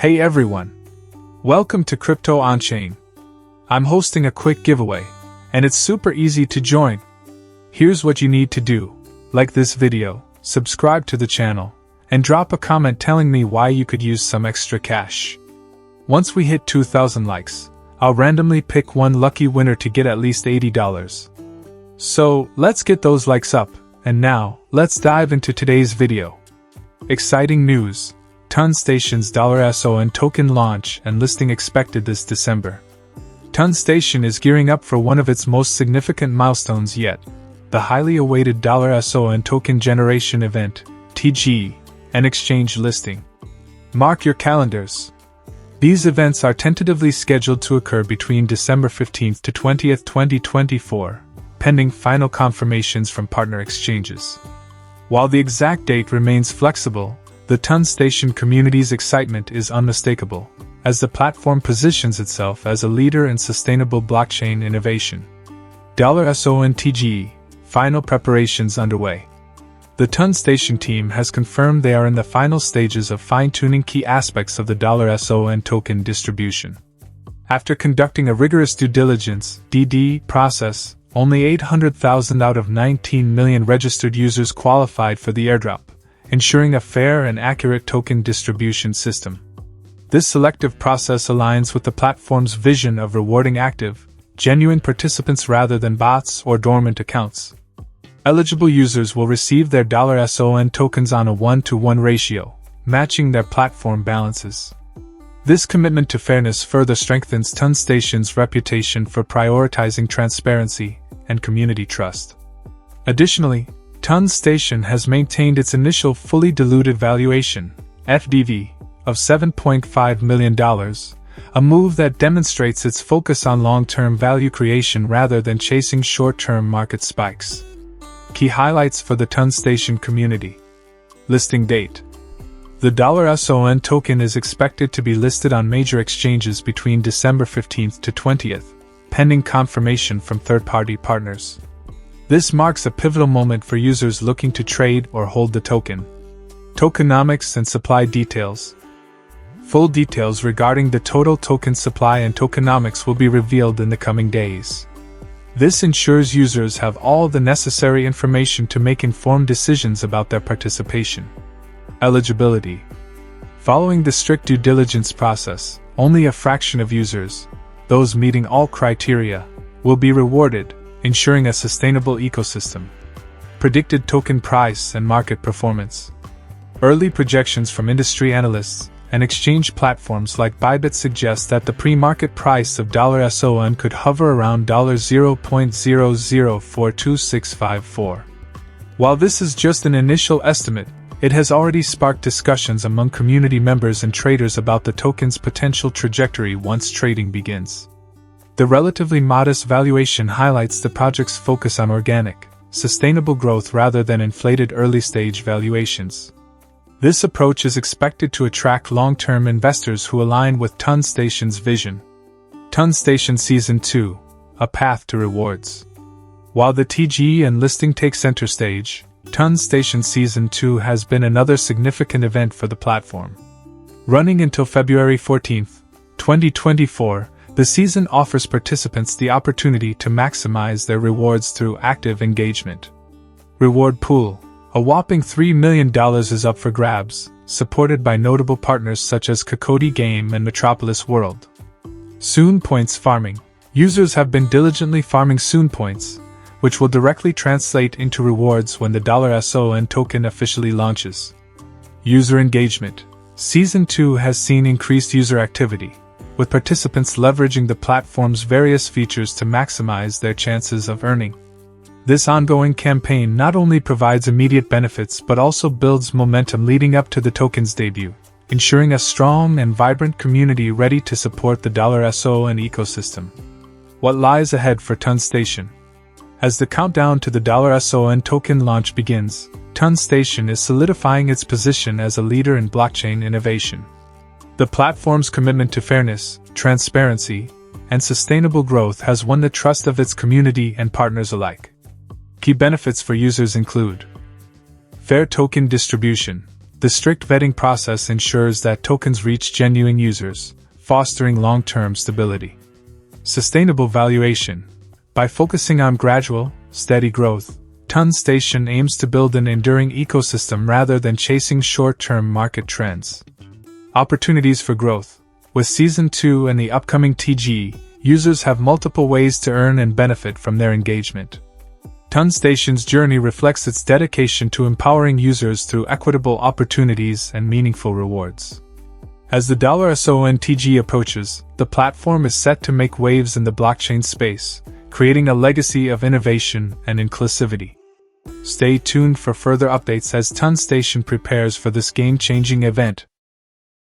Hey everyone! Welcome to Crypto On-Chain. I'm hosting a quick giveaway, and it's super easy to join. Here's what you need to do. Like this video, subscribe to the channel, and drop a comment telling me why you could use some extra cash. Once we hit 2,000 likes, I'll randomly pick one lucky winner to get at least $80. So, let's get those likes up, and now, let's dive into today's video. Exciting news! TON Station's $SON token launch and listing expected this December. TON Station is gearing up for one of its most significant milestones yet, the highly awaited $SON token generation event, TGE, and exchange listing. Mark your calendars. These events are tentatively scheduled to occur between December 15th to 20th, 2024, pending final confirmations from partner exchanges. While the exact date remains flexible, the TON Station community's excitement is unmistakable, as the platform positions itself as a leader in sustainable blockchain innovation. $SON TGE, final preparations underway. The TON Station team has confirmed they are in the final stages of fine-tuning key aspects of the $SON token distribution. After conducting a rigorous due diligence (DD) process, only 800,000 out of 19 million registered users qualified for the airdrop, ensuring a fair and accurate token distribution system. This selective process aligns with the platform's vision of rewarding active, genuine participants rather than bots or dormant accounts. Eligible users will receive their $SON tokens on a 1-to-1 ratio, matching their platform balances. This commitment to fairness further strengthens TON Station's reputation for prioritizing transparency and community trust. Additionally, TON Station has maintained its initial fully diluted valuation, FDV, of $7.5 million, a move that demonstrates its focus on long-term value creation rather than chasing short-term market spikes. Key highlights for the TON Station community. Listing date. The $SON token is expected to be listed on major exchanges between December 15th to 20th, pending confirmation from third-party partners. This marks a pivotal moment for users looking to trade or hold the token. Tokenomics and supply details. Full details regarding the total token supply and tokenomics will be revealed in the coming days. This ensures users have all the necessary information to make informed decisions about their participation. Eligibility. Following the strict due diligence process, only a fraction of users, those meeting all criteria, will be rewarded, ensuring a sustainable ecosystem. Predicted token price and market performance. Early projections from industry analysts and exchange platforms like Bybit suggest that the pre-market price of $SON could hover around $0.00426654. While this is just an initial estimate, it has already sparked discussions among community members and traders about the token's potential trajectory once trading begins. The relatively modest valuation highlights the project's focus on organic, sustainable growth rather than inflated early-stage valuations. This approach is expected to attract long-term investors who align with TON Station's vision. TON Station Season 2, a path to rewards. While the TGE and listing take center stage, TON Station Season 2 has been another significant event for the platform. Running until February 14, 2024, the season offers participants the opportunity to maximize their rewards through active engagement. Reward pool. A whopping $3 million is up for grabs, supported by notable partners such as Cocody Game and Metropolis World. Soon Points farming. Users have been diligently farming Soon Points, which will directly translate into rewards when the $SON token officially launches. User engagement. Season 2 has seen increased user activity, with participants leveraging the platform's various features to maximize their chances of earning. This ongoing campaign not only provides immediate benefits but also builds momentum leading up to the token's debut, ensuring a strong and vibrant community ready to support the $SON ecosystem. What lies ahead for TON Station? As the countdown to the $SON token launch begins, TON Station is solidifying its position as a leader in blockchain innovation. The platform's commitment to fairness, transparency, and sustainable growth has won the trust of its community and partners alike. Key benefits for users include fair token distribution. The strict vetting process ensures that tokens reach genuine users, fostering long-term stability. Sustainable valuation. By focusing on gradual, steady growth, TON Station aims to build an enduring ecosystem rather than chasing short-term market trends. Opportunities for growth. With Season 2 and the upcoming TGE, users have multiple ways to earn and benefit from their engagement. TON Station's journey reflects its dedication to empowering users through equitable opportunities and meaningful rewards. As the $SON TGE approaches, the platform is set to make waves in the blockchain space, creating a legacy of innovation and inclusivity. Stay tuned for further updates as TON Station prepares for this game-changing event.